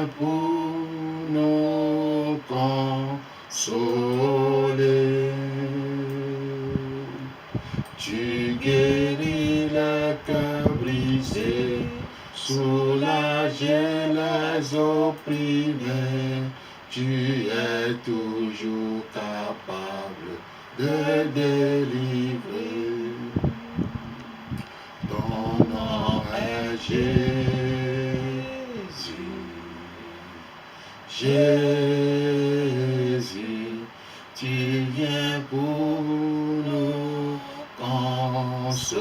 viens pour nous consoler. Tu guéris le cœur brisé, soulager les opprimés. Tu es toujours capable de délivrer. Ton nom est Jésus. Jésus, tu viens pour nous consoler.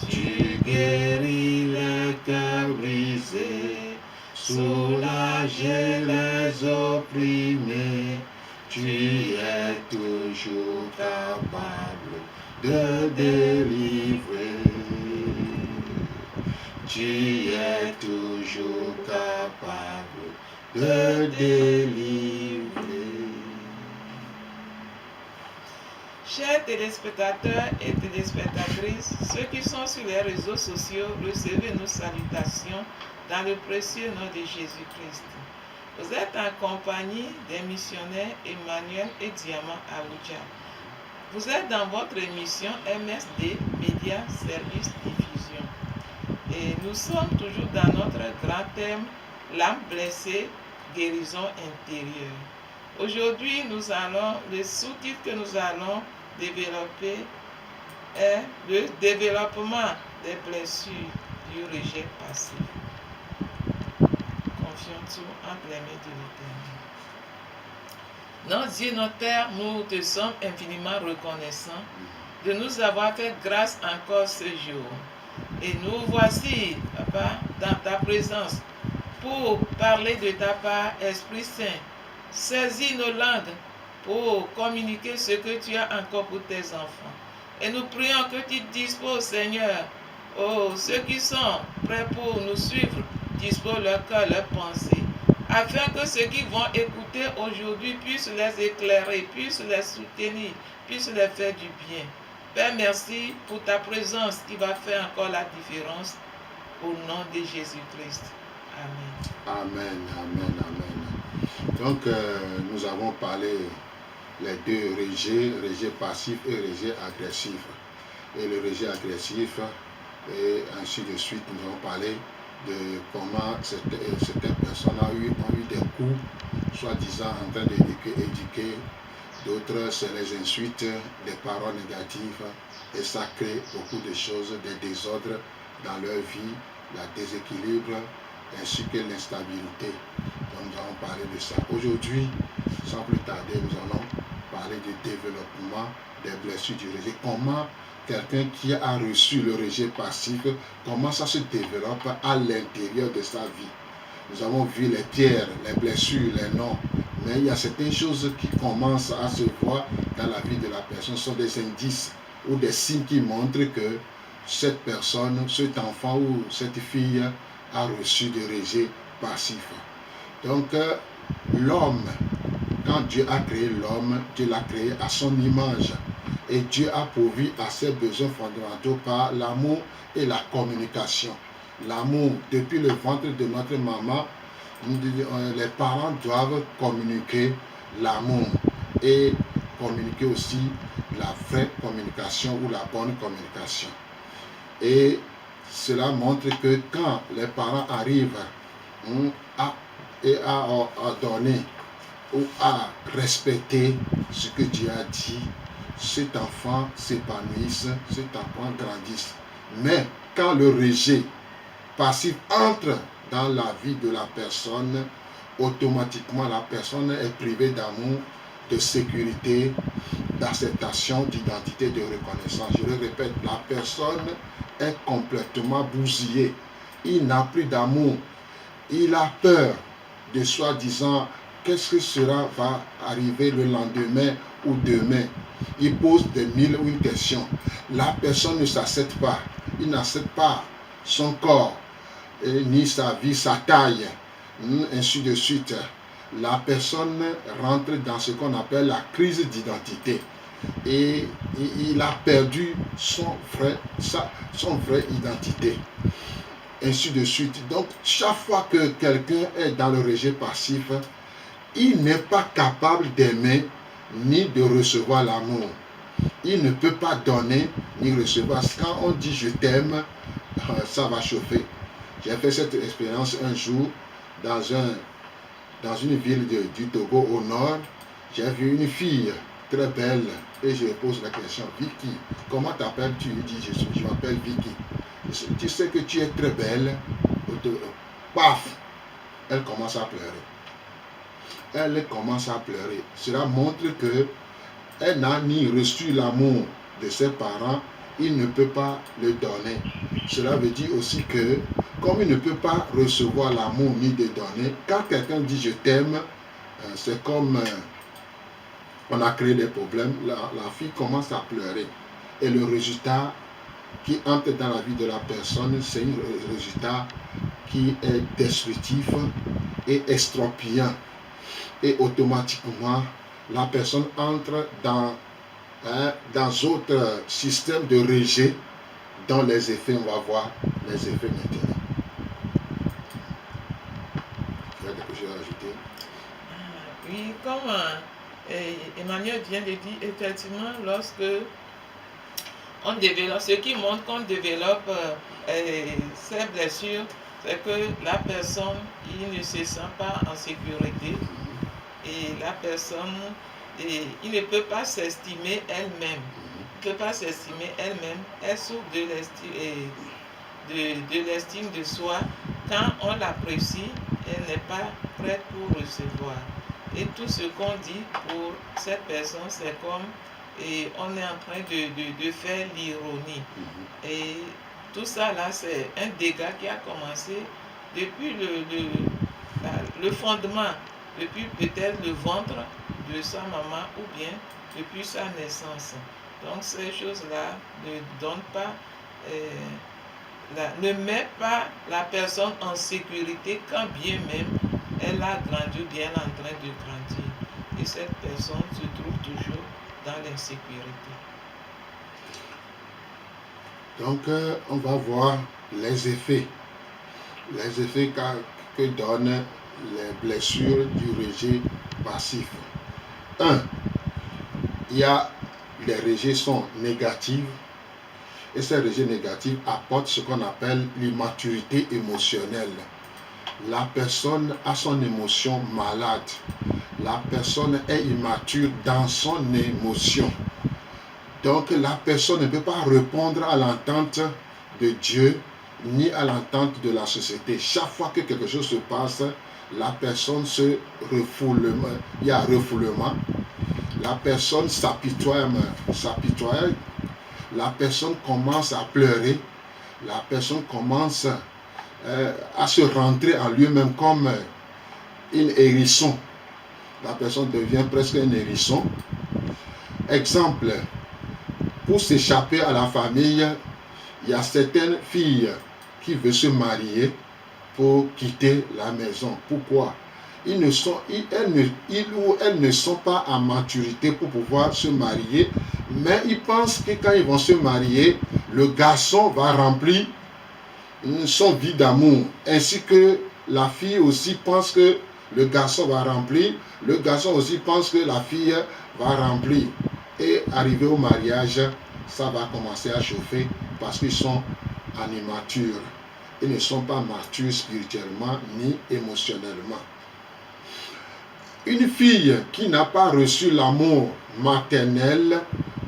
Tu guéris les cœurs brisés, soulager les opprimés. Tu es toujours capable de délivrer. Tu es toujours capable de délivrer. Chers téléspectateurs et téléspectatrices, ceux qui sont sur les réseaux sociaux, recevez nos salutations dans le précieux nom de Jésus-Christ. Vous êtes en compagnie des missionnaires Emmanuel et Diamant Aoudja. Vous êtes dans votre émission MSD, Média Service Diffusion. Et nous sommes toujours dans notre grand thème, l'âme blessée, guérison intérieure. Aujourd'hui, le sous-titre que nous allons développer est le développement des blessures du rejet passif. Confions tout entre les mains de l'Éternel. Notre Dieu, notre Père, nous te sommes infiniment reconnaissants de nous avoir fait grâce encore ce jour. Et nous voici, Papa, dans ta présence pour parler de ta part, Esprit Saint. Saisis nos langues pour communiquer ce que tu as encore pour tes enfants. Et nous prions que tu disposes, Seigneur, ceux qui sont prêts pour nous suivre, dispose leur cœur, leur pensée, afin que ceux qui vont écouter aujourd'hui puissent les éclairer, puissent les soutenir, puissent les faire du bien. Père, merci pour ta présence qui va faire encore la différence au nom de Jésus-Christ. Amen. Amen, amen, amen. Donc, nous avons parlé les deux rejets, rejet passif et rejet agressif. Et le rejet agressif, et ainsi de suite, nous avons parlé de comment certaines personnes ont eu des coups, soi-disant en train d'éduquer. D'autres, c'est les insultes, des paroles négatives, et ça crée beaucoup de choses, des désordres dans leur vie, le déséquilibre, ainsi que l'instabilité. Donc nous allons parler de ça. Aujourd'hui, sans plus tarder, nous allons parler du développement des blessures du rejet. Comment quelqu'un qui a reçu le rejet passif, comment ça se développe à l'intérieur de sa vie. Nous avons vu les pierres, les blessures, les noms. Mais il y a certaines choses qui commencent à se voir dans la vie de la personne. Ce sont des indices ou des signes qui montrent que cette personne, cet enfant ou cette fille a reçu des rejets passifs. Donc, l'homme, quand Dieu a créé l'homme, Dieu l'a créé à son image. Et Dieu a pourvu à ses besoins fondamentaux par l'amour et la communication. L'amour, depuis le ventre de notre maman, les parents doivent communiquer l'amour et communiquer aussi la vraie communication ou la bonne communication. Et cela montre que quand les parents arrivent à donner ou à respecter ce que Dieu a dit, cet enfant s'épanouisse, cet enfant grandisse. Mais quand le rejet passif entre dans la vie de la personne, automatiquement la personne est privée d'amour, de sécurité, d'acceptation, d'identité, de reconnaissance. Je le répète, la personne est complètement bousillée. Il n'a plus d'amour. Il a peur de soi-disant qu'est-ce que va arriver le lendemain ou demain. Il pose des mille ou une questions. La personne ne s'accepte pas. Il n'accepte pas son corps, ni sa vie, sa taille, ainsi de suite. La personne rentre dans ce qu'on appelle la crise d'identité. Et il a perdu son vrai identité. ainsi de suite. Donc, chaque fois que quelqu'un est dans le rejet passif, il n'est pas capable d'aimer ni de recevoir l'amour. Il ne peut pas donner ni recevoir. Quand on dit je t'aime, ça va chauffer. J'ai fait cette expérience un jour dans une ville du Togo au nord. J'ai vu une fille très belle et je lui pose la question, Vicky, comment t'appelles-tu? Il dit, je m'appelle Vicky. Tu sais que tu es très belle. Paf, elle commence à pleurer. Elle commence à pleurer. Cela montre que elle n'a ni reçu l'amour de ses parents, il ne peut pas le donner. Cela veut dire aussi que, comme il ne peut pas recevoir l'amour ni le donner, quand quelqu'un dit je t'aime, c'est comme on a créé des problèmes, la fille commence à pleurer. Et le résultat qui entre dans la vie de la personne, c'est un résultat qui est destructif et extropiant. Et automatiquement, la personne entre dans d'autres systèmes de rejet dont les effets, on va voir les effets maintenant. Il y a quelque chose à ajouter? Oui, comme Emmanuel vient de dire, effectivement, lorsque on développe, ce qui montre qu'on développe ces blessures, c'est que la personne, il ne se sent pas en sécurité et la personne, il ne peut pas s'estimer elle-même. Il ne peut pas s'estimer elle-même. Elle souffre de l'estime de soi. Quand on l'apprécie, elle n'est pas prête pour recevoir. Et tout ce qu'on dit pour cette personne, c'est comme on est en train de faire l'ironie. Et tout ça là, c'est un dégât qui a commencé depuis le fondement, depuis peut-être le ventre de sa maman ou bien depuis sa naissance. Donc ces choses-là ne donnent pas, ne mettent pas la personne en sécurité quand bien même elle a grandi ou bien elle est en train de grandir. Et cette personne se trouve toujours dans l'insécurité. Donc, on va voir les effets que donnent les blessures du rejet passif. 1. Les rejets sont négatifs et ces rejets négatifs apportent ce qu'on appelle l'immaturité émotionnelle. La personne a son émotion malade. La personne est immature dans son émotion. Donc la personne ne peut pas répondre à l'entente de Dieu ni à l'entente de la société. Chaque fois que quelque chose se passe, la personne se refoule. Il y a un refoulement. La personne s'apitoie. La personne commence à pleurer. La personne commence à se rentrer en lui-même comme un hérisson. La personne devient presque un hérisson. Exemple, pour s'échapper à la famille, il y a certaines filles qui veulent se marier pour quitter la maison. Pourquoi? Ils ou elles ne sont pas à maturité pour pouvoir se marier, mais ils pensent que quand ils vont se marier, le garçon va remplir son vide d'amour, ainsi que la fille aussi pense que le garçon va remplir, le garçon aussi pense que la fille va remplir. Et arrivé au mariage, ça va commencer à chauffer parce qu'ils sont en immature. Ils ne sont pas matures spirituellement ni émotionnellement. Une fille qui n'a pas reçu l'amour maternel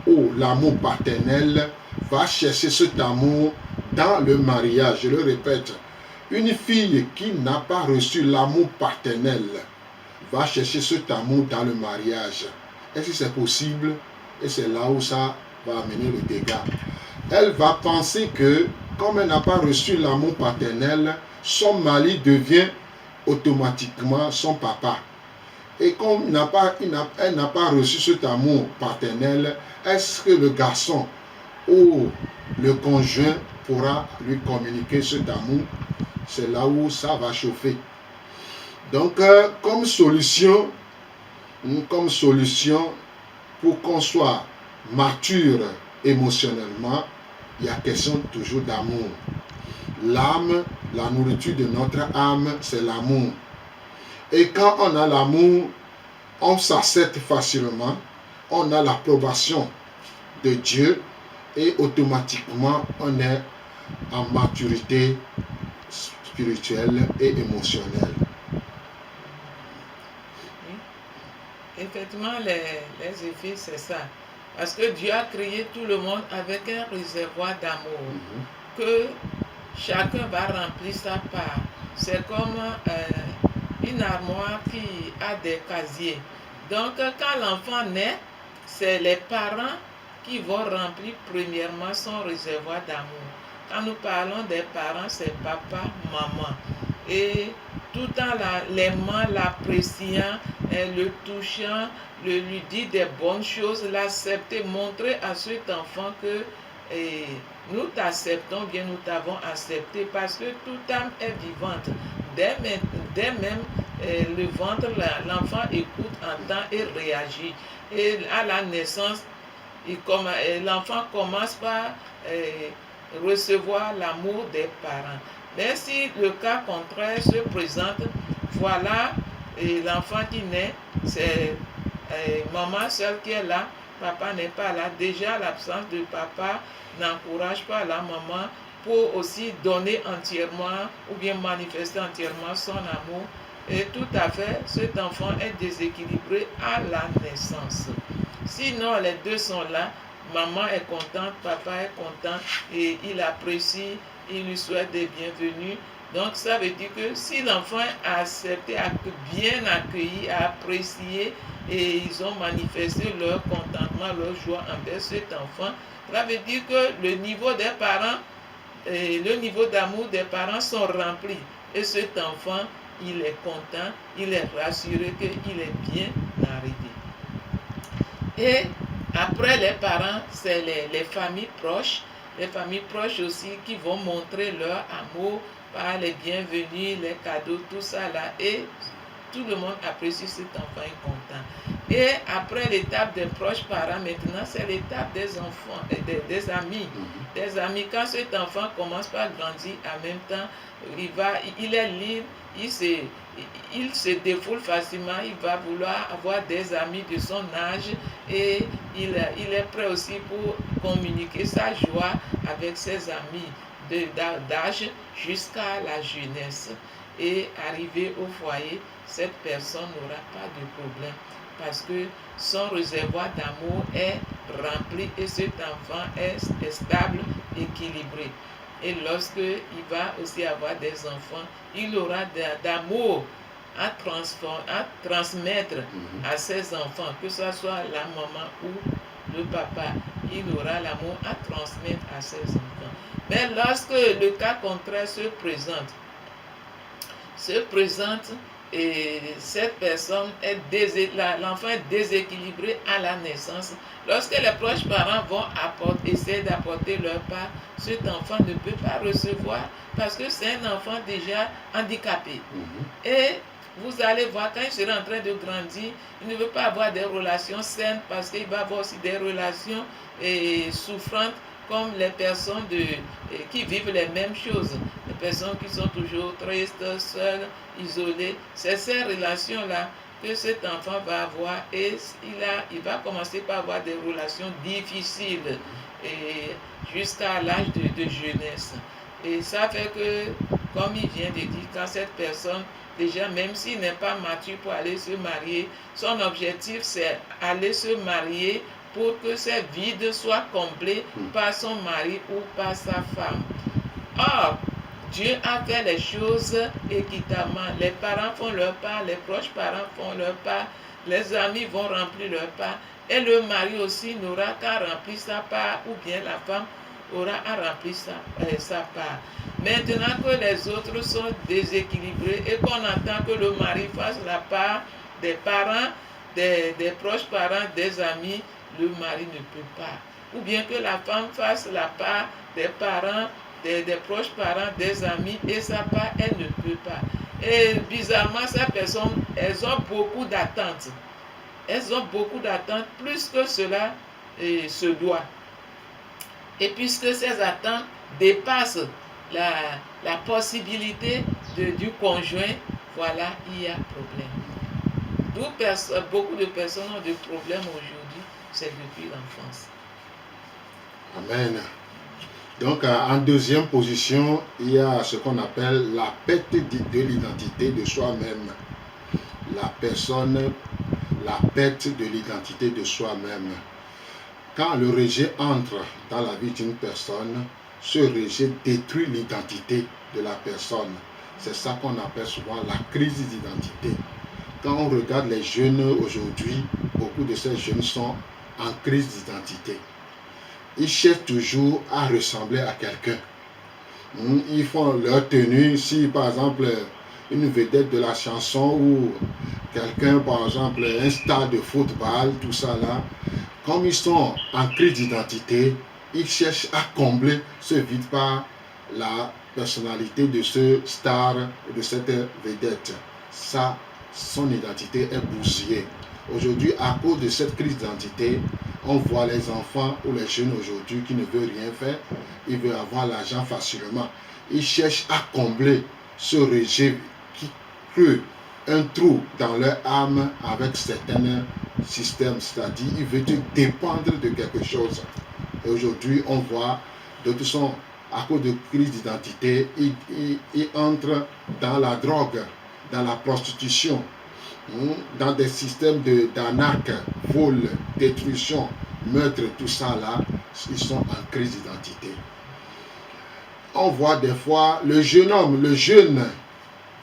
ou l'amour paternel va chercher cet amour dans le mariage. Je le répète, une fille qui n'a pas reçu l'amour paternel va chercher cet amour dans le mariage. Est-ce que c'est possible? Et c'est là où ça va amener le dégât. Elle va penser que, comme elle n'a pas reçu l'amour paternel, son mari devient automatiquement son papa. Et comme elle n'a pas reçu cet amour paternel, est-ce que le garçon ou le conjoint pourra lui communiquer cet amour? C'est là où ça va chauffer. Donc, comme solution, pour qu'on soit mature émotionnellement, il y a question toujours d'amour. L'âme, la nourriture de notre âme, c'est l'amour. Et quand on a l'amour, on s'accepte facilement, on a l'approbation de Dieu et automatiquement on est en maturité spirituelle et émotionnelle. Oui. Effectivement, les effets, c'est ça. Parce que Dieu a créé tout le monde avec un réservoir d'amour que chacun va remplir sa part. C'est comme une armoire qui a des casiers. Donc, quand l'enfant naît, c'est les parents qui vont remplir premièrement son réservoir d'amour. Quand nous parlons des parents, c'est papa, maman. Et tout en l'aimant, l'appréciant, le touchant, lui dire des bonnes choses, l'accepter, montrer à cet enfant que nous t'acceptons, bien nous t'avons accepté, parce que toute âme est vivante. Dès même le ventre, l'enfant écoute, entend et réagit. Et à la naissance, l'enfant commence par recevoir l'amour des parents. Mais si le cas contraire se présente, voilà l'enfant qui naît, c'est maman seule qui est là, papa n'est pas là. Déjà, l'absence de papa n'encourage pas la maman pour aussi donner entièrement ou bien manifester entièrement son amour. Et tout à fait, cet enfant est déséquilibré à la naissance. Sinon, les deux sont là. Maman est contente, papa est content et il apprécie, il lui souhaite des bienvenus. Donc, ça veut dire que si l'enfant a accepté, a bien accueilli, a apprécié et ils ont manifesté leur contentement, leur joie envers cet enfant, ça veut dire que le niveau des parents et le niveau d'amour des parents sont remplis. Et cet enfant, il est content, il est rassuré qu'il est bien arrivé. Et après les parents, c'est les familles proches aussi qui vont montrer leur amour par les bienvenus, les cadeaux, tout ça là. Et tout le monde apprécie cet enfant, est content. Et après l'étape des proches parents, maintenant, c'est l'étape des enfants, des amis. Des amis, quand cet enfant commence par grandir, en même temps, il est libre, il se défoule facilement, il va vouloir avoir des amis de son âge et il est prêt aussi pour communiquer sa joie avec ses amis d'âge jusqu'à la jeunesse. Et arrivé au foyer, cette personne n'aura pas de problème parce que son réservoir d'amour est rempli et cet enfant est stable, équilibré. Et lorsqu'il va aussi avoir des enfants, il aura d'amour à transmettre à ses enfants, que ce soit la maman ou le papa, il aura l'amour à transmettre à ses enfants. Mais lorsque le cas contraire se présente et cette personne l'enfant est déséquilibré à la naissance. Lorsque les proches parents vont essayer d'apporter leur part, cet enfant ne peut pas recevoir parce que c'est un enfant déjà handicapé. Et vous allez voir, quand il sera en train de grandir, il ne veut pas avoir des relations saines parce qu'il va avoir aussi des relations souffrantes comme les personnes qui vivent les mêmes choses. Les personnes qui sont toujours tristes, seules, isolées. C'est ces relations-là que cet enfant va avoir et il va commencer par avoir des relations difficiles jusqu'à l'âge de jeunesse. Et ça fait que, comme il vient de dire, quand cette personne, déjà même s'il n'est pas mature pour aller se marier, son objectif c'est aller se marier pour que ses vides soient comblés par son mari ou par sa femme. Or, Dieu a fait les choses équitablement. Les parents font leur part, les proches parents font leur part, les amis vont remplir leur part, et le mari aussi n'aura qu'à remplir sa part, ou bien la femme aura à remplir sa part. Maintenant que les autres sont déséquilibrés et qu'on attend que le mari fasse la part des parents, des proches parents, des amis, le mari ne peut pas. Ou bien que la femme fasse la part des parents, des proches parents, des amis, et sa part, elle ne peut pas. Et bizarrement, ces personnes, elles ont beaucoup d'attentes. Elles ont beaucoup d'attentes, plus que cela se doit. Et puisque ces attentes dépassent la possibilité du conjoint, voilà, il y a problème. Beaucoup de personnes ont des problèmes aujourd'hui, c'est depuis l'enfance. Amen. Donc, en deuxième position, il y a ce qu'on appelle la perte de l'identité de soi-même. La perte de l'identité de soi-même. Quand le rejet entre dans la vie d'une personne, ce rejet détruit l'identité de la personne. C'est ça qu'on appelle souvent la crise d'identité. Quand on regarde les jeunes aujourd'hui, beaucoup de ces jeunes sont en crise d'identité. Ils cherchent toujours à ressembler à quelqu'un. Ils font leur tenue. Si par exemple une vedette de la chanson ou quelqu'un, par exemple un star de football, tout ça là, comme ils sont en crise d'identité, ils cherchent à combler ce vide par la personnalité de ce star, de cette vedette. Ça, son identité est bousillée. Aujourd'hui, à cause de cette crise d'identité, on voit les enfants ou les jeunes aujourd'hui qui ne veulent rien faire, ils veulent avoir l'argent facilement. Ils cherchent à combler ce rejet qui crée un trou dans leur âme avec certains systèmes, c'est-à-dire ils veulent dépendre de quelque chose. Et aujourd'hui, on voit d'autres sont à cause de crise d'identité, ils entrent dans la drogue, dans la prostitution, dans des systèmes d'arnaque, vol, détruction, meurtre, tout ça là, ils sont en crise d'identité. On voit des fois le jeune homme, le jeune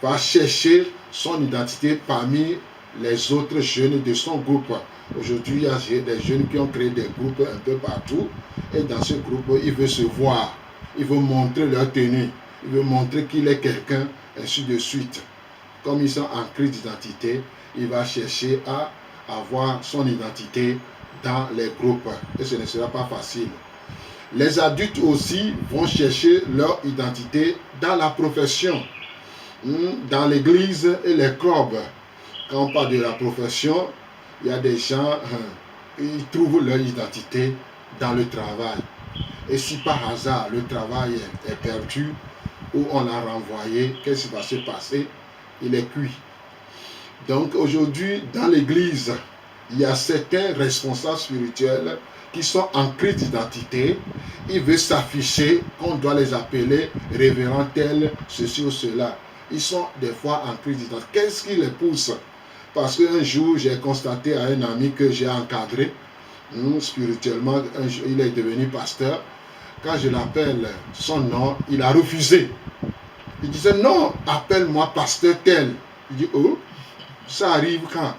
va chercher son identité parmi les autres jeunes de son groupe. Aujourd'hui, il y a des jeunes qui ont créé des groupes un peu partout. Et dans ce groupe, ils veulent se voir. Ils veulent montrer leur tenue. Ils veulent montrer qu'il est quelqu'un, ainsi de suite. Comme ils sont en crise d'identité, il va chercher à avoir son identité dans les groupes. Et ce ne sera pas facile. Les adultes aussi vont chercher leur identité dans la profession, dans l'église et les clubs. Quand on parle de la profession, il y a des gens, ils trouvent leur identité dans le travail. Et si par hasard le travail est perdu ou on l'a renvoyé, qu'est-ce qui va se passer? Il est cuit. Donc aujourd'hui, dans l'église, il y a certains responsables spirituels qui sont en crise d'identité. Ils veulent s'afficher, qu'on doit les appeler révérend tel, ceci ou cela. Ils sont des fois en crise d'identité. Qu'est-ce qui les pousse? Parce qu'un jour, j'ai constaté à un ami que j'ai encadré spirituellement, il est devenu pasteur. Quand je l'appelle son nom, il a refusé. Il disait non, appelle-moi pasteur tel. Il dit oh, ça arrive quand?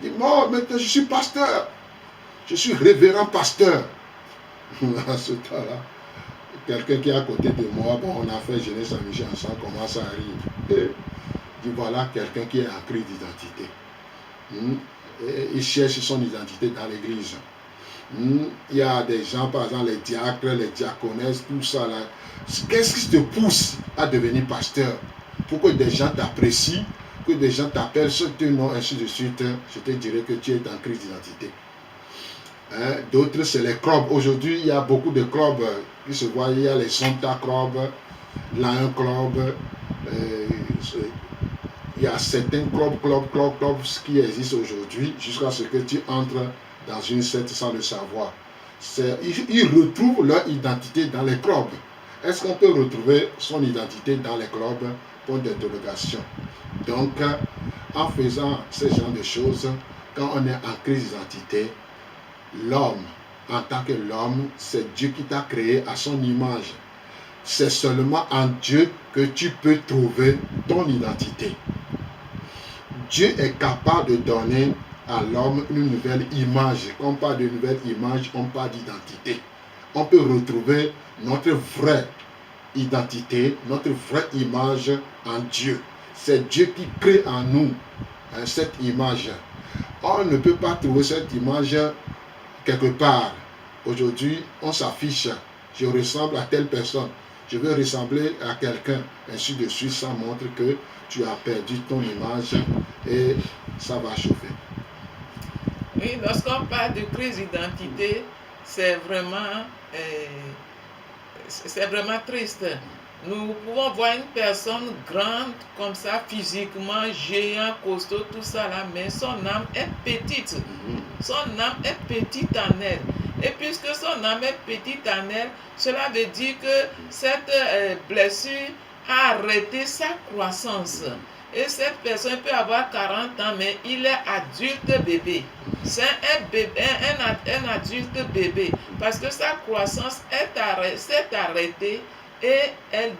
Il dit non, maintenant je suis pasteur. Je suis révérend pasteur. À ce temps-là, quelqu'un qui est à côté de moi, bon, on a fait Jeunesse Saint-Michel ensemble, comment ça arrive? Et il dit voilà quelqu'un qui est en crise d'identité. Il cherche son identité dans l'église. Il y a des gens, par exemple les diacres, les diaconesses, tout ça là. Qu'est-ce qui te pousse à devenir pasteur? Pour que des gens t'apprécient, que des gens t'appellent ce nom, ainsi de suite. Je te dirais que tu es en crise d'identité. D'autres, c'est les clubs. Aujourd'hui, il y a beaucoup de clubs qui se voient. Il y a les Santa Club, Lion Club. Il y a certains clubs qui existent aujourd'hui jusqu'à ce que tu entres dans une secte sans le savoir. Ils retrouvent leur identité dans les clubs. Est-ce qu'on peut retrouver son identité dans les clubs? Point d'interrogation. Donc, en faisant ce genre de choses, quand on est en crise d'identité, l'homme, en tant que l'homme, c'est Dieu qui t'a créé à son image. C'est seulement en Dieu que tu peux trouver ton identité. Dieu est capable de donner à l'homme une nouvelle image. Quand on parle de nouvelle image, on parle d'identité. On peut retrouver notre vraie identité, notre vraie image en Dieu. C'est Dieu qui crée en nous cette image. On ne peut pas trouver cette image quelque part. Aujourd'hui, on s'affiche. Je ressemble à telle personne. Je veux ressembler à quelqu'un. Ainsi de suite, ça montre que tu as perdu ton image et ça va chauffer. Oui, lorsqu'on parle de crise d'identité, c'est vraiment triste. Nous pouvons voir une personne grande comme ça, physiquement, géant, costaud, tout ça là, mais son âme est petite. Son âme est petite en elle. Et puisque son âme est petite en elle, cela veut dire que cette blessure a arrêté sa croissance. Et cette personne peut avoir 40 ans, mais il est adulte bébé. C'est un adulte bébé. Parce que sa croissance s'est arrêtée et elle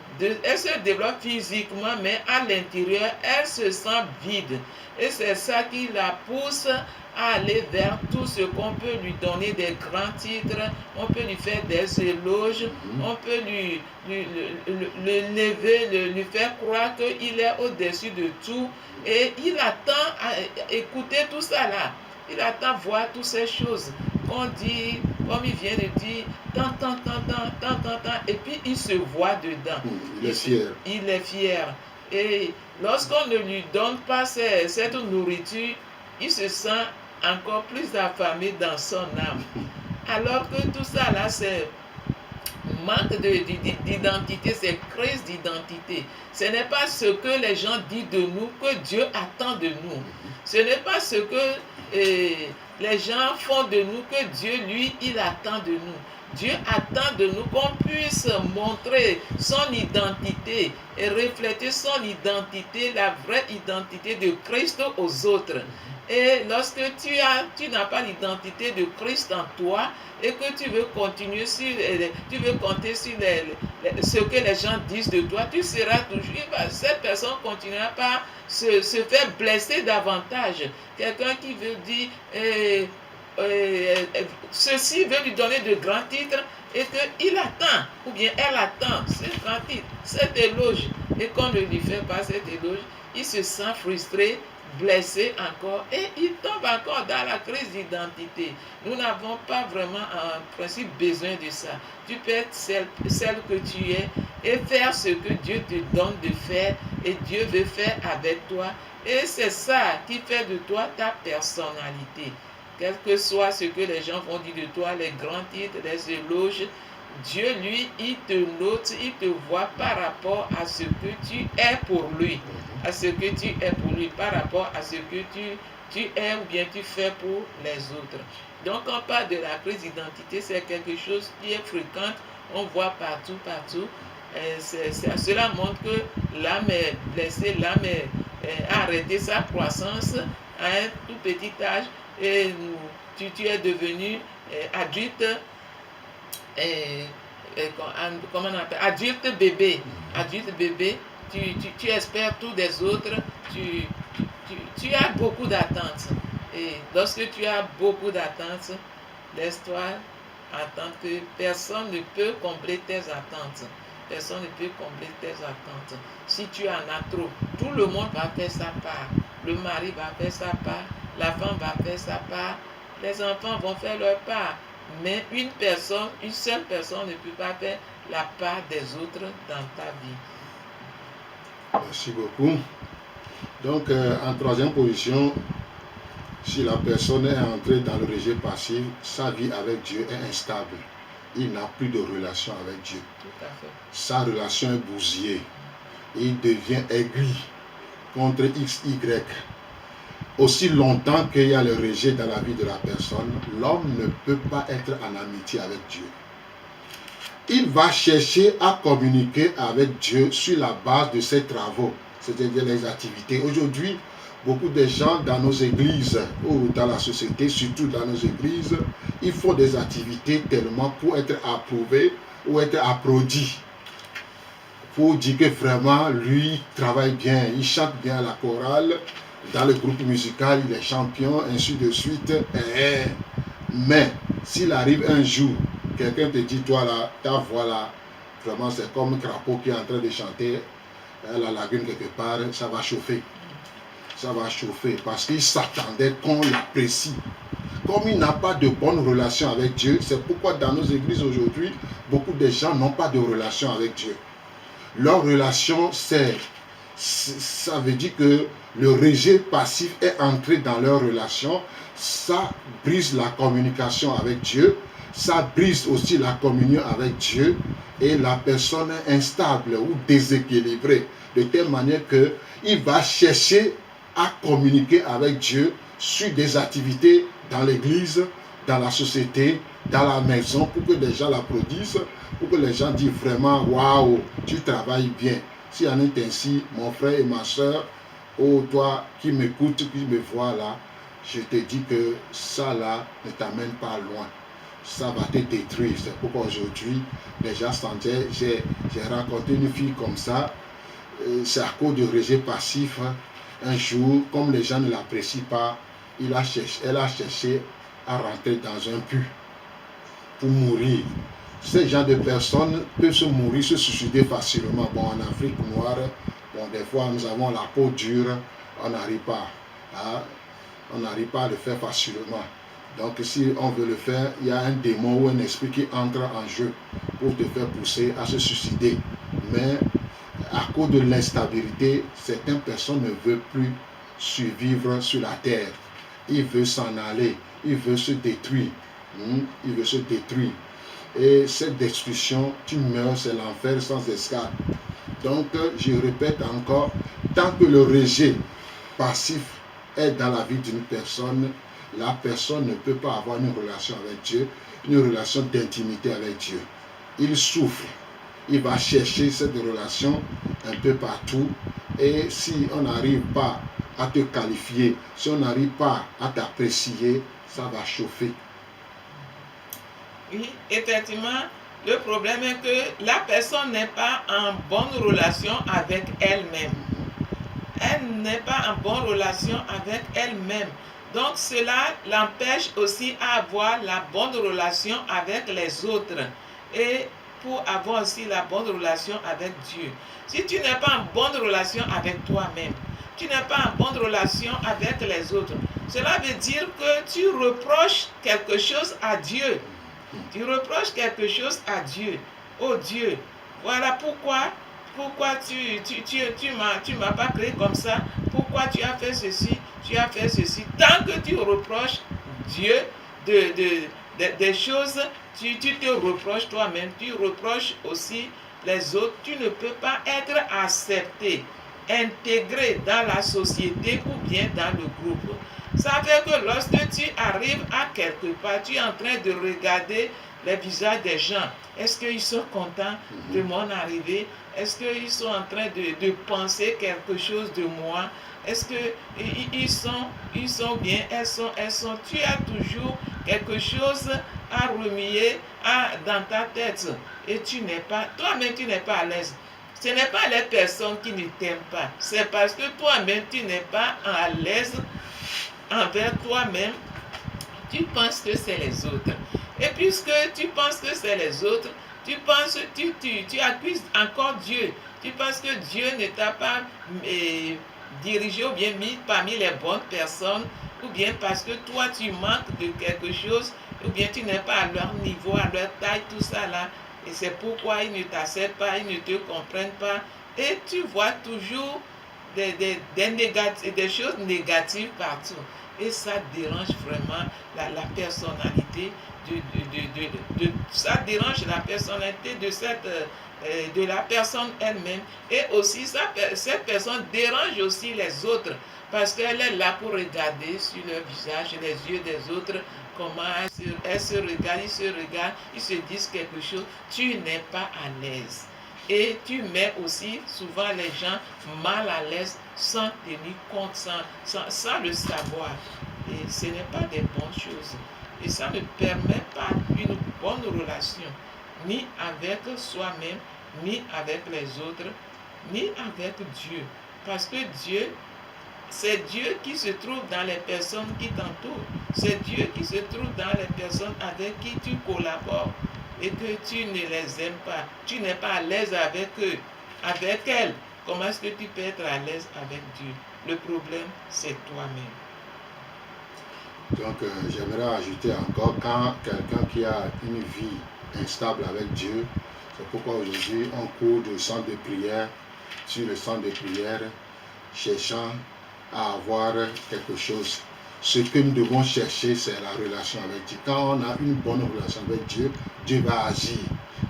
se développe physiquement, mais à l'intérieur, elle se sent vide. Et c'est ça qui la pousse à aller vers tout ce qu'on peut lui donner, des grands titres, on peut lui faire des éloges, on peut lui lever, lui faire croire qu'il est au-dessus de tout. Et il attend à écouter tout ça là. Il attend voir toutes ces choses qu'on dit, comme il vient de dire, tant, et puis il se voit dedans. Il est fier. Il est fier. Et lorsqu'on ne lui donne pas cette nourriture, il se sent encore plus affamé dans son âme. Alors que tout ça là, c'est manque d'identité, c'est crise d'identité. Ce n'est pas ce que les gens disent de nous que Dieu attend de nous. Ce n'est pas ce que les gens font de nous que Dieu, lui, il attend de nous. Dieu attend de nous qu'on puisse montrer son identité et refléter son identité, la vraie identité de Christ aux autres. Et lorsque tu n'as pas l'identité de Christ en toi et que tu veux continuer tu veux compter sur ce que les gens disent de toi, tu seras toujours, cette personne continuera par se faire blesser davantage. Quelqu'un qui veut dire ceci veut lui donner de grands titres et qu'il attend, ou bien elle attend ce grand titre, cet éloge, et qu'on ne lui fait pas cet éloge, il se sent frustré, blessé encore, et il tombe encore dans la crise d'identité. Nous n'avons pas vraiment en principe besoin de ça. Tu peux être celle que tu es et faire ce que Dieu te donne de faire et Dieu veut faire avec toi. Et c'est ça qui fait de toi ta personnalité. Quel que soit ce que les gens vont dire de toi, les grands titres, les éloges, Dieu, lui, il te note, il te voit par rapport à ce que tu es pour lui. À ce que tu es pour lui, par rapport à ce que tu es ou bien tu fais pour les autres. Donc, on parle de la crise d'identité, c'est quelque chose qui est fréquent, on voit partout. Cela montre que l'âme est blessée, l'âme a arrêté sa croissance à un tout petit âge et tu es devenu adulte, comment on appelle, adulte bébé, tu espères tout des autres, tu as beaucoup d'attentes. Et lorsque tu as beaucoup d'attentes, laisse-toi attendre que personne ne peut combler tes attentes. Personne ne peut combler tes attentes. Si tu en as trop, tout le monde va faire sa part. Le mari va faire sa part, la femme va faire sa part, les enfants vont faire leur part. Mais une seule personne ne peut pas faire la part des autres dans ta vie. Merci beaucoup. Donc, en troisième position, si la personne est entrée dans le rejet passif, sa vie avec Dieu est instable. Il n'a plus de relation avec Dieu. Tout à fait. Sa relation est bousillée. Il devient aigri contre XY. Aussi longtemps qu'il y a le rejet dans la vie de la personne, l'homme ne peut pas être en amitié avec Dieu. Il va chercher à communiquer avec Dieu sur la base de ses travaux, c'est-à-dire les activités. Aujourd'hui, beaucoup de gens dans nos églises ou dans la société, surtout dans nos églises, ils font des activités tellement pour être approuvés ou être applaudis. Pour dire que vraiment, lui, travaille bien, il chante bien à la chorale, dans le groupe musical, il est champion, ainsi de suite. Mais, s'il arrive un jour, quelqu'un te dit, toi là, ta voix là, vraiment c'est comme un crapaud qui est en train de chanter à la lagune quelque part, ça va chauffer. Ça va chauffer parce qu'il s'attendait qu'on l'apprécie. Comme il n'a pas de bonne relation avec Dieu, c'est pourquoi dans nos églises aujourd'hui, beaucoup de gens n'ont pas de relation avec Dieu. Leur relation, ça veut dire que le rejet passif est entré dans leur relation, ça brise la communication avec Dieu, ça brise aussi la communion avec Dieu et la personne est instable ou déséquilibrée de telle manière qu'il va chercher à communiquer avec Dieu sur des activités dans l'église, dans la société, dans la maison, pour que les gens l'applaudissent, pour que les gens disent vraiment waouh, tu travailles bien. S'il en est ainsi, mon frère et ma soeur, ou toi qui m'écoutes, qui me vois là, je te dis que ça là ne t'amène pas loin. Ça va te détruire. C'est pourquoi aujourd'hui, les gens sentaient, j'ai rencontré une fille comme ça, c'est à cause du rejet passif. Un jour, comme les gens ne l'apprécient pas, elle a cherché à rentrer dans un puits pour mourir. Ces gens de personnes peuvent se mourir, se suicider facilement. Bon, en Afrique noire, bon, des fois, nous avons la peau dure, on n'arrive pas. On n'arrive pas à le faire facilement. Donc, si on veut le faire, il y a un démon ou un esprit qui entre en jeu pour te faire pousser à se suicider. Mais à cause de l'instabilité, certaines personnes ne veulent plus survivre sur la terre. Ils veulent s'en aller, ils veulent se détruire. Ils veulent se détruire. Et cette destruction, tu meurs, c'est l'enfer sans escale. Donc, je répète encore, tant que le rejet passif est dans la vie d'une personne, la personne ne peut pas avoir une relation avec Dieu, une relation d'intimité avec Dieu. Il souffre. Il va chercher cette relation un peu partout. Et si on n'arrive pas à te qualifier, si on n'arrive pas à t'apprécier, ça va chauffer. Oui, effectivement, le problème est que la personne n'est pas en bonne relation avec elle-même. Elle n'est pas en bonne relation avec elle-même. Donc cela l'empêche aussi à avoir la bonne relation avec les autres et pour avoir aussi la bonne relation avec Dieu. Si tu n'es pas en bonne relation avec toi-même, tu n'es pas en bonne relation avec les autres, cela veut dire que tu reproches quelque chose à Dieu. Tu reproches quelque chose à Dieu. Oh Dieu, voilà pourquoi tu m'as pas créé comme ça. Pourquoi tu as fait ceci, tu as fait ceci. Tant que tu reproches Dieu des choses, tu te reproches toi-même, tu reproches aussi les autres. Tu ne peux pas être accepté, intégré dans la société ou bien dans le groupe. Ça fait que lorsque tu arrives à quelque part, tu es en train de regarder les visages des gens. Est-ce qu'ils sont contents de mon arrivée? Est-ce qu'ils sont en train de penser quelque chose de moi? Est-ce qu'ils sont bien? Elles sont. Tu as toujours quelque chose à remuer dans ta tête. Et toi-même, tu n'es pas à l'aise. Ce n'est pas les personnes qui ne t'aiment pas. C'est parce que toi-même, tu n'es pas à l'aise envers toi-même. Tu penses que c'est les autres. Et puisque tu penses que c'est les autres, tu accuses encore Dieu. Tu penses que Dieu ne t'a pas dirigé ou bien mis parmi les bonnes personnes, ou bien parce que toi tu manques de quelque chose, ou bien tu n'es pas à leur niveau, à leur taille, tout ça là. Et c'est pourquoi ils ne t'acceptent pas, ils ne te comprennent pas. Et tu vois toujours des choses négatives partout. Et ça dérange vraiment la personnalité ça dérange la personnalité de la personne elle-même. Et aussi cette personne dérange aussi les autres parce qu'elle est là pour regarder sur leur visage les yeux des autres, comment elle se regarde, ils se disent quelque chose. Tu n'es pas à l'aise. Et tu mets aussi souvent les gens mal à l'aise sans tenir compte, sans le savoir. Et ce n'est pas des bonnes choses. Et ça ne permet pas une bonne relation, ni avec soi-même, ni avec les autres, ni avec Dieu. Parce que Dieu, c'est Dieu qui se trouve dans les personnes qui t'entourent. C'est Dieu qui se trouve dans les personnes avec qui tu collabores et que tu ne les aimes pas. Tu n'es pas à l'aise avec eux, avec elles. Comment est-ce que tu peux être à l'aise avec Dieu? Le problème, c'est toi-même. Donc, j'aimerais ajouter encore, quand quelqu'un qui a une vie instable avec Dieu, c'est pourquoi aujourd'hui on court de centre de prière sur le centre de prière, cherchant à avoir quelque chose. ce que nous devons chercher, c'est la relation avec Dieu. Quand on a une bonne relation avec Dieu, Dieu va agir,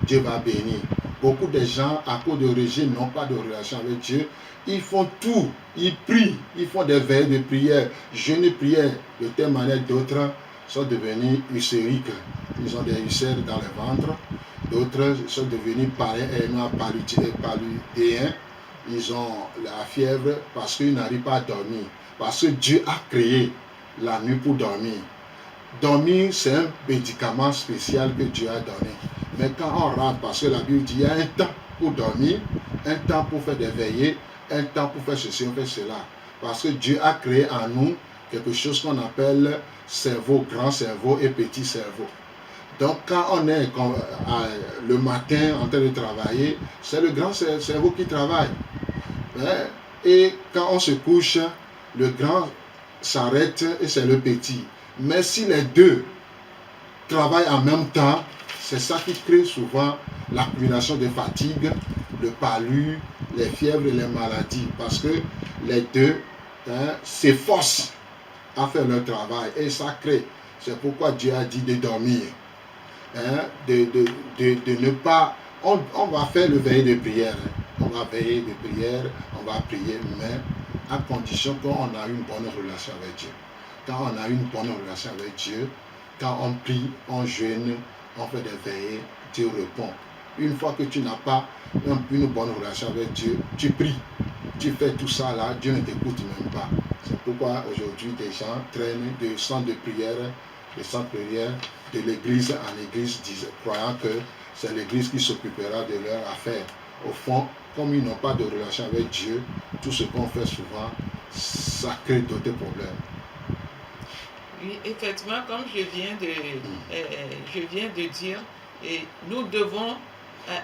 Dieu va bénir. Beaucoup de gens, à cause de rejet, n'ont pas de relation avec Dieu. Ils font tout, ils prient, ils font des veillées de prière, jeûnes et prières. De telle manière, d'autres sont devenus ulcériques. Ils ont des ulcères dans le ventre. D'autres sont devenus paludéens. Ils ont la fièvre parce qu'ils n'arrivent pas à dormir. Parce que Dieu a créé la nuit pour dormir. Dormir, c'est un médicament spécial que Dieu a donné. Mais quand on rentre, parce que la Bible dit, il y a un temps pour dormir, un temps pour faire des veillées, un temps pour faire ceci, on fait cela. Parce que Dieu a créé en nous quelque chose qu'on appelle cerveau, grand cerveau et petit cerveau. Donc quand on est le matin en train de travailler, c'est le grand cerveau qui travaille. Et quand on se couche, le grand s'arrête et c'est le petit. Mais si les deux travaillent en même temps, c'est ça qui crée souvent l'accumulation de fatigue, le palu, les fièvres et les maladies. Parce que les deux s'efforcent à faire leur travail et ça crée. C'est pourquoi Dieu a dit de dormir. De ne pas... On va faire le veillée de prière. On va veiller de prière, on va prier, mais à condition qu'on a une bonne relation avec Dieu. Quand on a une bonne relation avec Dieu, quand on prie, on jeûne, on fait des veillées, Dieu répond. Une fois que tu n'as pas une bonne relation avec Dieu, tu pries, tu fais tout ça là, Dieu ne t'écoute même pas. C'est pourquoi aujourd'hui des gens traînent de centres de prière, de l'église en église, croyant que c'est l'église qui s'occupera de leurs affaires. Au fond, comme ils n'ont pas de relation avec Dieu, tout ce qu'on fait souvent, ça crée d'autres problèmes. Oui, effectivement, comme je viens de dire, nous devons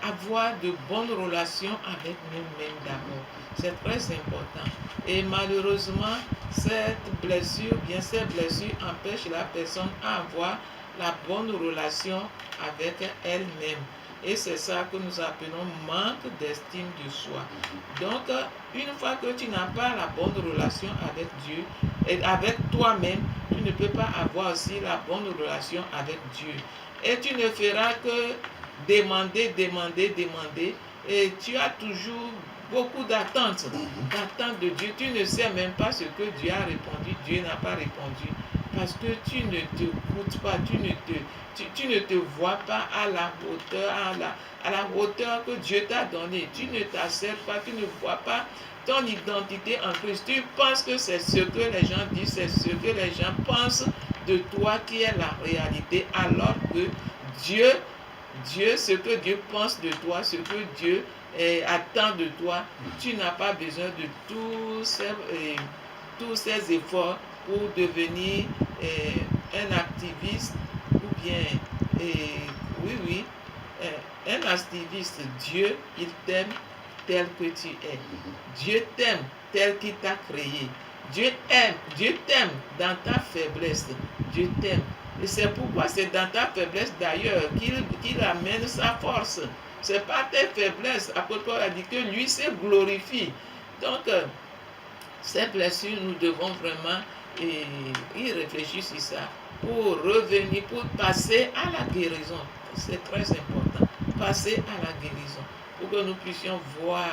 avoir de bonnes relations avec nous-mêmes d'abord. C'est très important. Et malheureusement, ces blessures empêchent la personne à avoir la bonne relation avec elle-même. Et c'est ça que nous appelons manque d'estime de soi. Donc, une fois que tu n'as pas la bonne relation avec Dieu et avec toi-même, tu ne peux pas avoir aussi la bonne relation avec Dieu. Et tu ne feras que demander. Et tu as toujours beaucoup d'attentes de Dieu. Tu ne sais même pas ce que Dieu a répondu. Dieu n'a pas répondu. Parce que tu ne t'écoutes pas, tu ne te vois pas à la hauteur que Dieu t'a donnée. Tu ne t'acceptes pas, tu ne vois pas ton identité en Christ. Tu penses que c'est ce que les gens disent, c'est ce que les gens pensent de toi qui est la réalité, alors que Dieu, ce que Dieu pense de toi, ce que Dieu attend de toi, tu n'as pas besoin de tous ces efforts pour devenir un activiste ou bien, un activiste. Dieu, il t'aime tel que tu es. Dieu t'aime tel qu'il t'a créé. Dieu t'aime dans ta faiblesse. Dieu t'aime. Et c'est pourquoi c'est dans ta faiblesse d'ailleurs qu'il amène sa force. C'est pas tes faiblesses. Apôtre Paul a dit que lui se glorifie. Donc, ces blessures, nous devons vraiment y réfléchir sur ça pour revenir, pour passer à la guérison. C'est très important. Passer à la guérison. Pour que nous puissions voir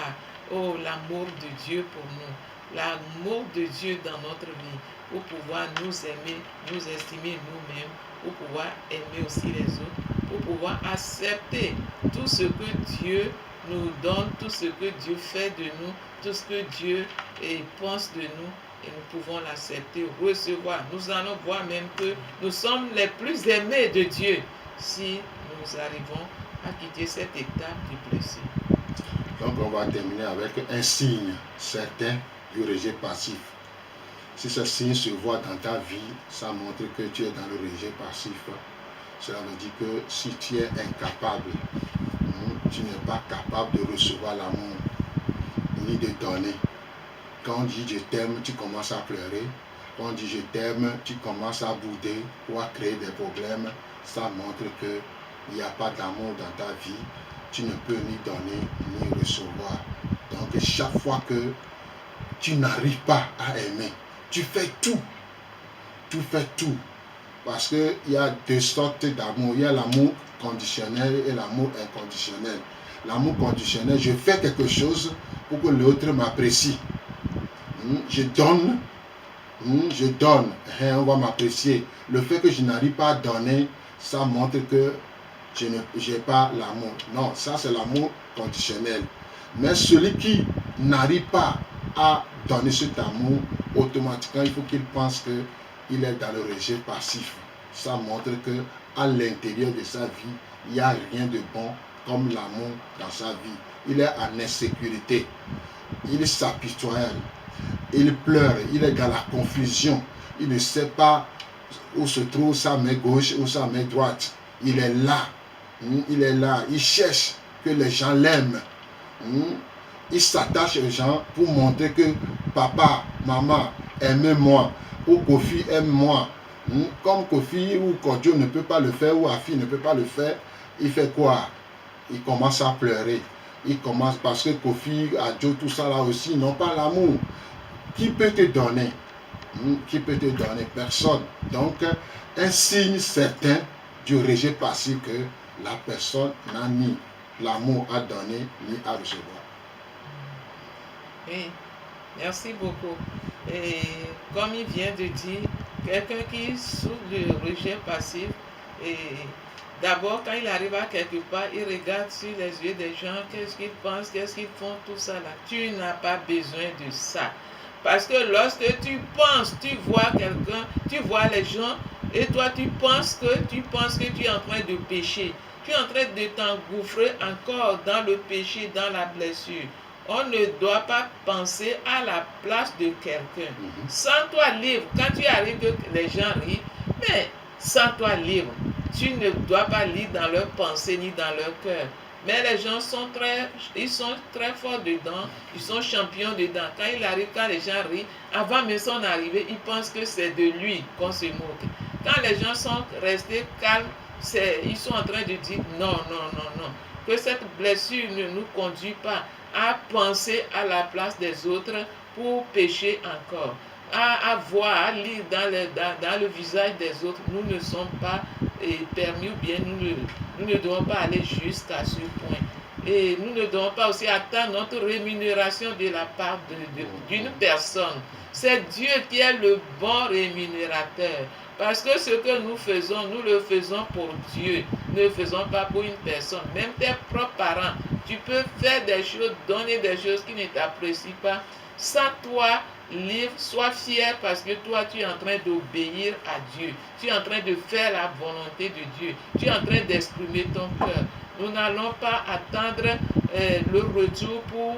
l'amour de Dieu pour nous. L'amour de Dieu dans notre vie. Pour pouvoir nous aimer, nous estimer nous-mêmes. Pour pouvoir aimer aussi les autres. Pour pouvoir accepter tout ce que Dieu nous donne, tout ce que Dieu fait de nous, tout ce que Dieu pense de nous, et nous pouvons l'accepter, recevoir. Nous allons voir même que nous sommes les plus aimés de Dieu si nous arrivons à quitter cette étape du blessé. Donc on va terminer avec un signe certain du rejet passif. Si ce signe se voit dans ta vie, ça montre que tu es dans le rejet passif. Cela veut dire que si tu es incapable, tu n'es pas capable de recevoir l'amour, ni de donner. Quand on dit je t'aime, tu commences à pleurer. Quand on dit je t'aime, tu commences à bouder ou à créer des problèmes. Ça montre qu'il n'y a pas d'amour dans ta vie. Tu ne peux ni donner, ni recevoir. Donc chaque fois que tu n'arrives pas à aimer, tu fais tout tu fais tout. Parce qu'il y a deux sortes d'amour. Il y a l'amour conditionnel et l'amour inconditionnel. L'amour conditionnel, je fais quelque chose pour que l'autre m'apprécie. Je donne, on va m'apprécier. Le fait que je n'arrive pas à donner, ça montre que je n'ai pas l'amour. Non, ça c'est l'amour conditionnel. Mais celui qui n'arrive pas à donner cet amour, automatiquement, il faut qu'il pense qu'il est dans le rejet passif. Ça montre qu'à l'intérieur de sa vie, il n'y a rien de bon comme l'amour dans sa vie. Il est en insécurité. Il s'apitoie. Il pleure. Il est dans la confusion. Il ne sait pas où se trouve sa main gauche ou sa main droite. Il est là. Il est là. Il cherche que les gens l'aiment. Il s'attache aux gens pour montrer que papa, maman, aimez-moi. Ou Kofi, aime-moi. Comme Kofi ou Kodjo ne peut pas le faire, ou Afi ne peut pas le faire, il fait quoi? Il commence à pleurer. Il commence parce que Kofi, Adjo, tout ça là aussi, n'ont pas l'amour. Qui peut te donner? Qui peut te donner? Personne. Donc, un signe certain du rejet passif que la personne n'a ni l'amour à donner, ni à recevoir. Oui, merci beaucoup. Et comme il vient de dire, quelqu'un qui souffre de rejet passif, et d'abord quand il arrive à quelque part, il regarde sur les yeux des gens, qu'est-ce qu'ils pensent, qu'est-ce qu'ils font, tout ça là. Tu n'as pas besoin de ça. Parce que lorsque tu penses, tu vois quelqu'un, tu vois les gens, et toi tu penses que tu es en train de pécher. Tu es en train de t'engouffrer encore dans le péché, dans la blessure. On ne doit pas penser à la place de quelqu'un. Sens-toi libre. Quand tu arrives que les gens rient, mais sens-toi libre. Tu ne dois pas lire dans leurs pensées ni dans leur cœur. Mais les gens sont très forts dedans, ils sont champions dedans. Quand il arrive, quand les gens rient, avant même son arrivée, ils pensent que c'est de lui qu'on se moque. Quand les gens sont restés calmes, ils sont en train de dire non, que cette blessure ne nous conduit pas à penser à la place des autres pour pécher encore. À voir, à lire dans le visage des autres, nous ne sommes pas permis, ou bien nous ne devons pas aller jusqu'à ce point. Et nous ne devons pas aussi attendre notre rémunération de la part d'une personne. C'est Dieu qui est le bon rémunérateur. Parce que ce que nous le faisons pour Dieu. Nous ne le faisons pas pour une personne. Même tes propres parents, tu peux faire des choses, donner des choses qui ne t'apprécient pas. Sans toi, libre, sois fier parce que toi, tu es en train d'obéir à Dieu. Tu es en train de faire la volonté de Dieu. Tu es en train d'exprimer ton cœur. Nous n'allons pas attendre le retour pour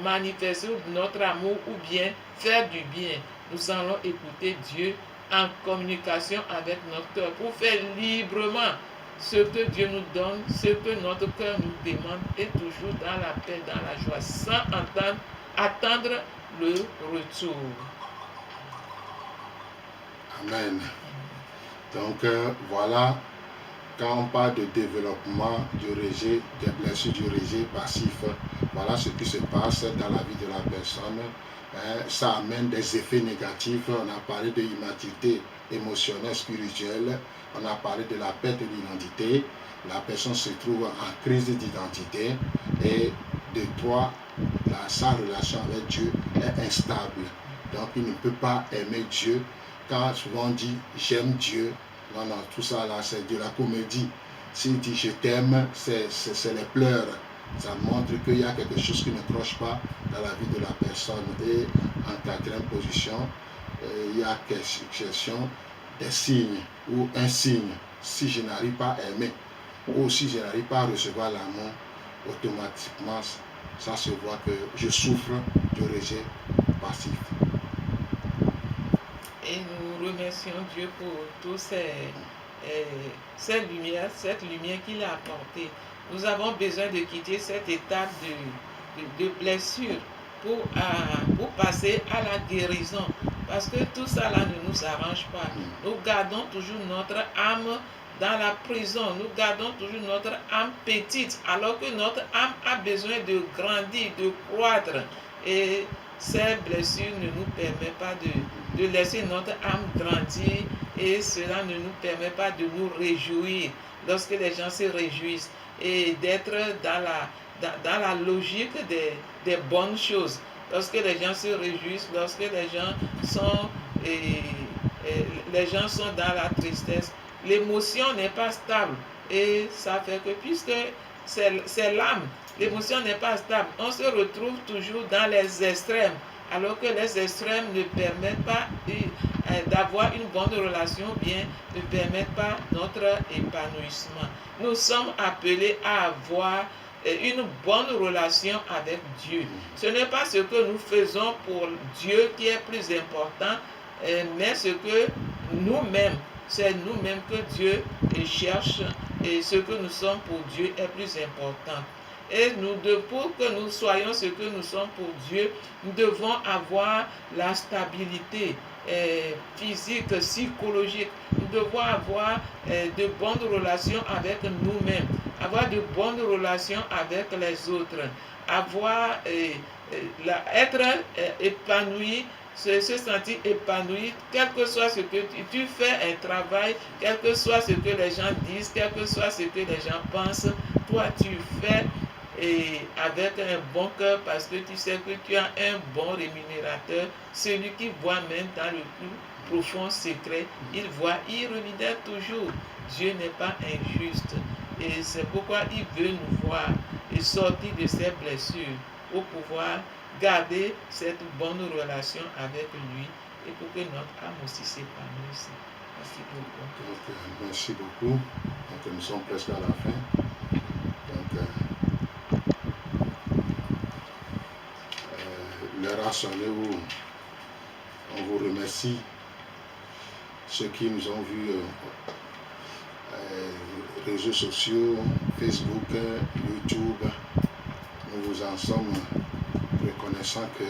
manifester notre amour ou bien faire du bien. Nous allons écouter Dieu en communication avec notre cœur pour faire librement ce que Dieu nous donne, ce que notre cœur nous demande, et toujours dans la paix, dans la joie, sans attendre le retour. Amen. Donc voilà, quand on parle de développement du rejet, des blessures du rejet passif, voilà ce qui se passe dans la vie de la personne. Ça amène des effets négatifs. On a parlé de l'immaturité émotionnelle, spirituelle. On a parlé de la perte de l'identité. La personne se trouve en crise d'identité et de toi, sa relation avec Dieu est instable. Donc il ne peut pas aimer Dieu. Quand souvent on dit j'aime Dieu, non, tout ça là c'est de la comédie. S'il dit je t'aime, c'est les pleurs. Ça montre qu'il y a quelque chose qui ne cloche pas dans la vie de la personne. Et en quatrième position, il y a question des signes ou un signe. Si je n'arrive pas à aimer ou si je n'arrive pas à recevoir l'amour, automatiquement, ça se voit que je souffre de rejet passif. Et nous remercions Dieu pour toute cette lumière qu'il a apportée. Nous avons besoin de quitter cette étape de blessure pour passer à la guérison. Parce que tout ça là ne nous arrange pas. Nous gardons toujours notre âme dans la prison. Nous gardons toujours notre âme petite, alors que notre âme a besoin de grandir, de croître. Et ces blessures ne nous permettent pas de laisser notre âme grandir et cela ne nous permet pas de nous réjouir lorsque les gens se réjouissent et d'être dans la logique des bonnes choses. Lorsque les gens se réjouissent, lorsque les gens sont, les gens sont dans la tristesse, l'émotion n'est pas stable et ça fait que puisque c'est l'âme, l'émotion n'est pas stable, on se retrouve toujours dans les extrêmes alors que les extrêmes ne permettent pas d'avoir une bonne relation, bien ne permettent pas notre épanouissement. Nous sommes appelés à avoir une bonne relation avec Dieu. Ce n'est pas ce que nous faisons pour Dieu qui est plus important, mais ce que nous-mêmes, c'est nous-mêmes que Dieu cherche et ce que nous sommes pour Dieu est plus important. Et pour que nous soyons ce que nous sommes pour Dieu, nous devons avoir la stabilité physique, psychologique. Nous devons avoir de bonnes relations avec nous-mêmes, avoir de bonnes relations avec les autres, être épanoui, se sentir épanoui, quel que soit ce que tu fais, un travail, quel que soit ce que les gens disent, quel que soit ce que les gens pensent, toi tu fais et avec un bon cœur parce que tu sais que tu as un bon rémunérateur, celui qui voit même dans le plus profond secret, il voit, il remédie toujours. Dieu n'est pas injuste et c'est pourquoi il veut nous voir et sortir de ses blessures pour pouvoir garder cette bonne relation avec lui et pour que notre âme aussi s'épanouisse. Merci beaucoup. Merci beaucoup. Donc, nous sommes presque à la fin. Donc, l'heure a sonné où on vous remercie. Ceux qui nous ont vus réseaux sociaux, Facebook, YouTube, nous vous en sommes reconnaissants que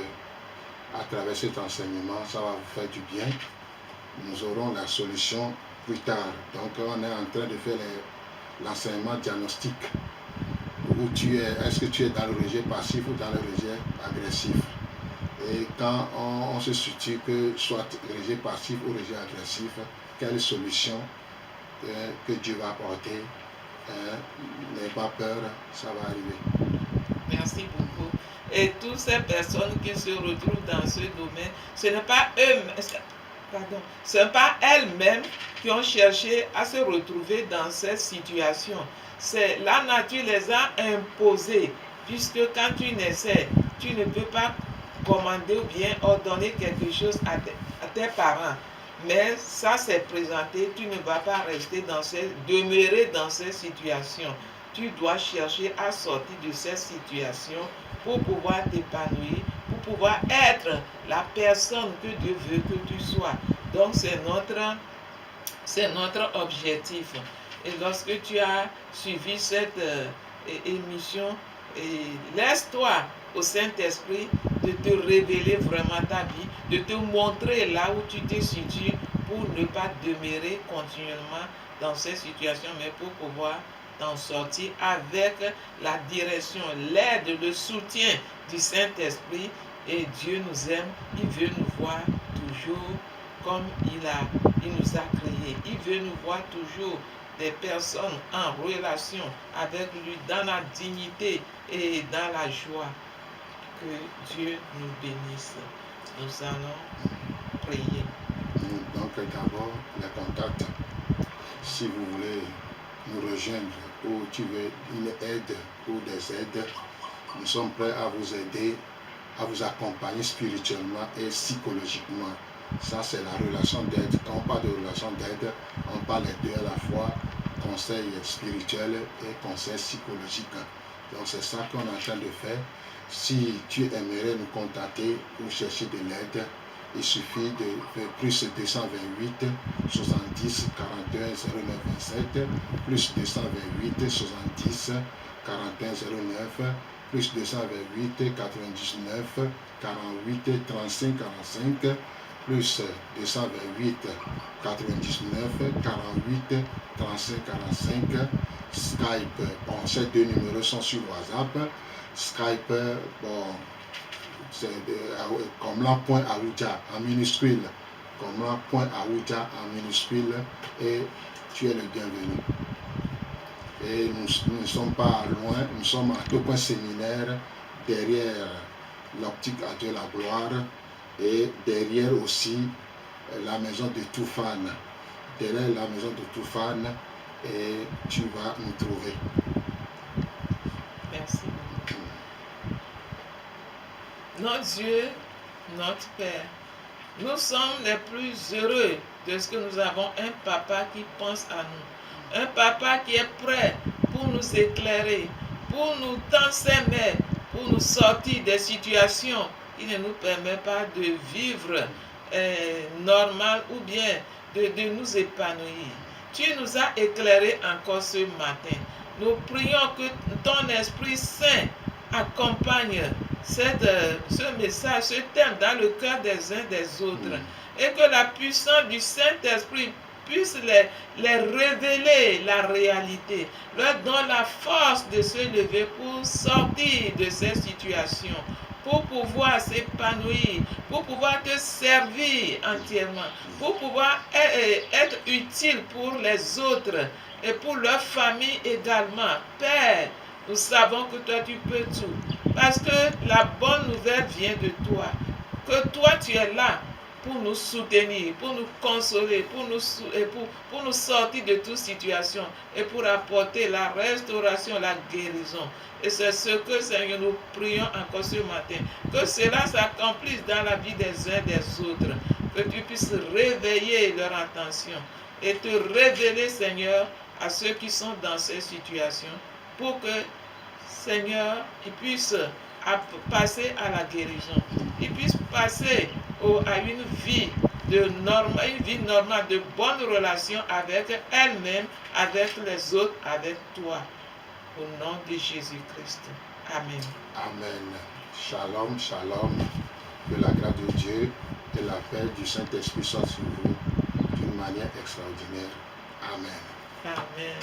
à travers cet enseignement, ça va vous faire du bien. Nous aurons la solution plus tard. Donc on est en train de faire l'enseignement diagnostique. Où tu es, est-ce que tu es dans le rejet passif ou dans le rejet agressif? Et quand on se situe que soit rejet passif ou rejet agressif, quelle solution que Dieu va apporter? N'ayez pas peur, ça va arriver. Merci beaucoup. Et toutes ces personnes qui se retrouvent dans ce domaine, ce n'est pas ce n'est pas elles-mêmes qui ont cherché à se retrouver dans cette situation. C'est la nature les a imposées, puisque quand tu naissais, tu ne peux pas commander ou bien ordonner quelque chose à tes parents. Mais ça s'est présenté, tu ne vas pas demeurer dans cette situation. Tu dois chercher à sortir de cette situation pour pouvoir t'épanouir, pour pouvoir être la personne que Dieu veut que tu sois. Donc c'est notre objectif. Et lorsque tu as suivi cette émission, laisse-toi au Saint-Esprit de te révéler vraiment ta vie, de te montrer là où tu te situes pour ne pas demeurer continuellement dans cette situation, mais pour pouvoir t'en sortir avec la direction, l'aide, le soutien du Saint-Esprit. Et Dieu nous aime, il veut nous voir toujours comme il nous a créés. Il veut nous voir toujours des personnes en relation avec lui dans la dignité et dans la joie. Que Dieu nous bénisse. Nous allons prier. Donc d'abord, les contacts. Si vous voulez nous rejoindre ou tu veux une aide ou des aides, nous sommes prêts à vous aider, à vous accompagner spirituellement et psychologiquement. Ça, c'est la relation d'aide. Quand on parle de relation d'aide, on parle les deux à la fois, conseil spirituel et conseil psychologique. Donc, c'est ça qu'on est en train de faire. Si tu aimerais nous contacter ou chercher de l'aide, il suffit de faire plus 228 70 41 09 27, plus 228 70 41 09, plus 228 99 48 35 45, plus 228 99 48 35 45. Skype, bon, ces deux numéros sont sur WhatsApp. Skype, bon, c'est comme l'emploi Aouja en minuscule, comment Point Aouja en minuscule, et tu es le bienvenu. Et nous ne sommes pas loin, nous sommes à Tocoin Séminaire, derrière l'optique à Dieu la gloire, et derrière aussi la maison de Toufane. Derrière la maison de Toufane, et tu vas nous trouver. Merci. Notre Dieu, notre Père, nous sommes les plus heureux de ce que nous avons un papa qui pense à nous. Un papa qui est prêt pour nous éclairer, pour nous tendre ses mains, pour nous sortir des situations qui ne nous permettent pas de vivre normal ou bien de nous épanouir. Tu nous as éclairés encore ce matin. Nous prions que ton Esprit Saint accompagne ce message, ce thème dans le cœur des uns des autres. Et que la puissance du Saint-Esprit puisse les révéler la réalité, leur donne la force de se lever pour sortir de ces situations, pour pouvoir s'épanouir, pour pouvoir te servir entièrement, pour pouvoir être utile pour les autres et pour leur famille également. Père, nous savons que toi tu peux tout, parce que la bonne nouvelle vient de toi, que toi tu es là pour nous soutenir, pour nous consoler, pour nous sortir de toute situation et pour apporter la restauration, la guérison. Et c'est ce que, Seigneur, nous prions encore ce matin. Que cela s'accomplisse dans la vie des uns des autres. Que tu puisses réveiller leur attention et te révéler, Seigneur, à ceux qui sont dans ces situations pour que, Seigneur, ils puissent passer à la guérison. Ils puissent passer à une vie normale, de bonnes relations avec elles-mêmes, avec les autres, avec toi. Au nom de Jésus-Christ. Amen. Amen. Shalom, shalom. Que la grâce de Dieu et la paix du Saint-Esprit soient sur vous d'une manière extraordinaire. Amen. Amen.